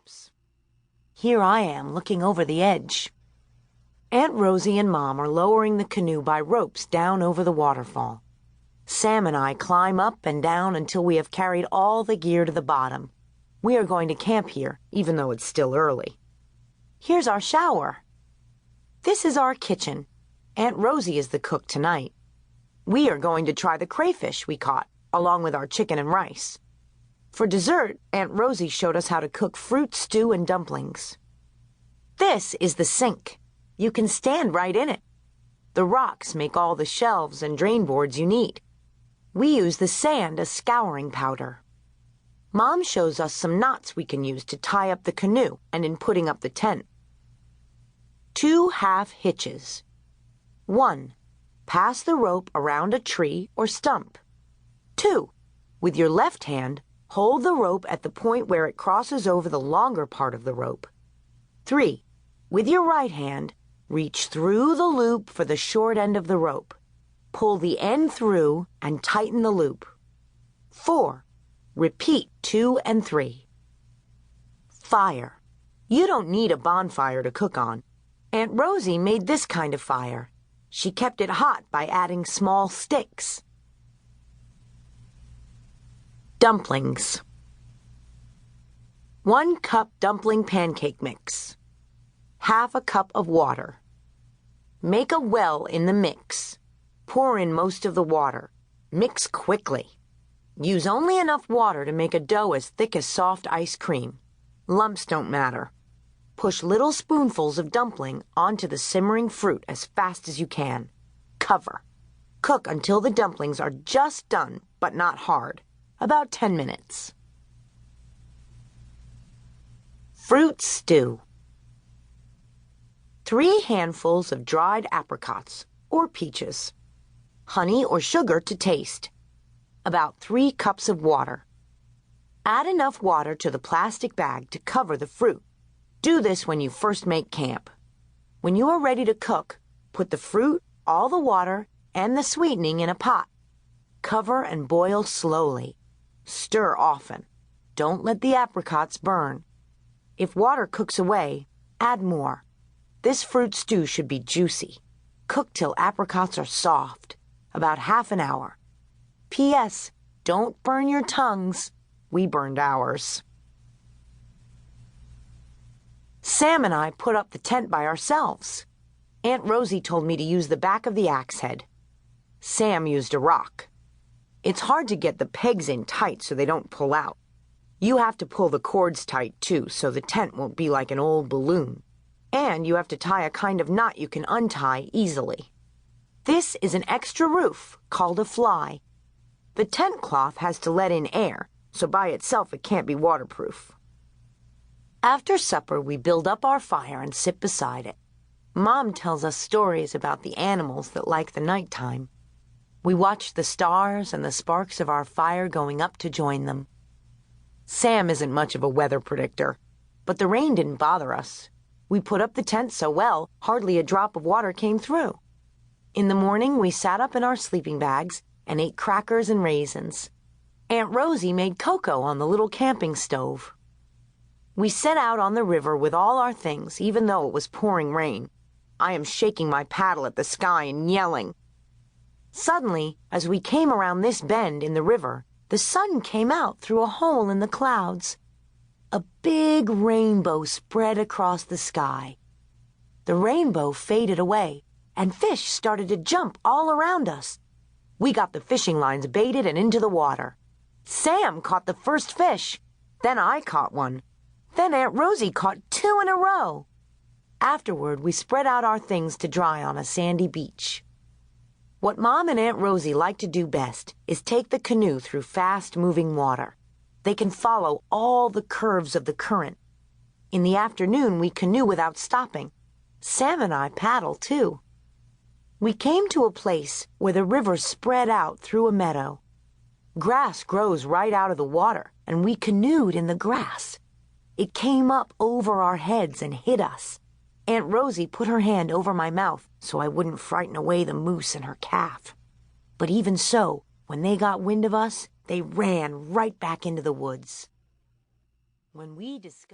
steps. Here I am looking over the edge. Aunt Rosie and Mom are lowering the canoe by ropes down over the waterfall. Sam and I climb up and down until we have carried all the gear to the bottom. We are going to camp here, even though it's still early. Here's our shower. This is our kitchen. Aunt Rosie is the cook tonight. We are going to try the crayfish we caught, along with our chicken and rice. For dessert, Aunt Rosie showed us how to cook fruit stew and dumplings. This is the sink. You can stand right in it. The rocks make all the shelves and drain boards you need. We use the sand as scouring powder. Mom shows us some knots we can use to tie up the canoe and in putting up the tent. 2 half hitches. 1. Pass the rope around a tree or stump. 2. With your left hand, hold the rope at the point where it crosses over the longer part of the rope. 3. With your right hand, reach through the loop for the short end of the rope. Pull the end through and tighten the loop. 4. Repeat 2 and 3. Fire. You don't need a bonfire to cook on. Aunt Rosie made this kind of fire. She kept it hot by adding small sticks. Dumplings. 1 cup dumpling pancake mix. Half a cup of water. Make a well in the mix. Pour in most of the water. Mix quickly. Use only enough water to make a dough as thick as soft ice cream. Lumps don't matter. Push little spoonfuls of dumpling onto the simmering fruit as fast as you can. Cover. Cook until the dumplings are just done, but not hard. About 10 minutes. Fruit stew. 3 handfuls of dried apricots or peaches. Honey or sugar to taste. About 3 cups of water. Add enough water to the plastic bag to cover the fruit. Do this when you first make camp. When you are ready to cook, put the fruit, all the water, and the sweetening in a pot. Cover and boil slowly. Stir often. Don't let the apricots burn. If water cooks away, add more. This fruit stew should be juicy. Cook till apricots are soft, about half an hour. P.S. Don't burn your tongues. We burned ours. Sam and I put up the tent by ourselves. Aunt Rosie told me to use the back of the axe head. Sam used a rock. It's hard to get the pegs in tight so they don't pull out. You have to pull the cords tight too, so the tent won't be like an old balloon. And you have to tie a kind of knot you can untie easily. This is an extra roof called a fly. The tent cloth has to let in air, so by itself it can't be waterproof. After supper, we build up our fire and sit beside it. Mom tells us stories about the animals that like the nighttime. We watch the stars and the sparks of our fire going up to join them. Sam isn't much of a weather predictor, but the rain didn't bother us. We put up the tent so well, hardly a drop of water came through. In the morning, we sat up in our sleeping bags and ate crackers and raisins. Aunt Rosie made cocoa on the little camping stove. We set out on the river with all our things, even though it was pouring rain. I am shaking my paddle at the sky and yelling. Suddenly, as we came around this bend in the river, the sun came out through a hole in the clouds. A big rainbow spread across the sky. The rainbow faded away, and fish started to jump all around us. We got the fishing lines baited and into the water. Sam caught the first fish. Then I caught one. Then Aunt Rosie caught 2 in a row. Afterward, we spread out our things to dry on a sandy beach. What Mom and Aunt Rosie like to do best is take the canoe through fast-moving water. They can follow all the curves of the current. In the afternoon, we canoe without stopping. Sam and I paddle, too. We came to a place where the river spread out through a meadow. Grass grows right out of the water, and we canoed in the grass. It came up over our heads and hit us. Aunt Rosie put her hand over my mouth so I wouldn't frighten away the moose and her calf. But even so, when they got wind of us, they ran right back into the woods. When we discovered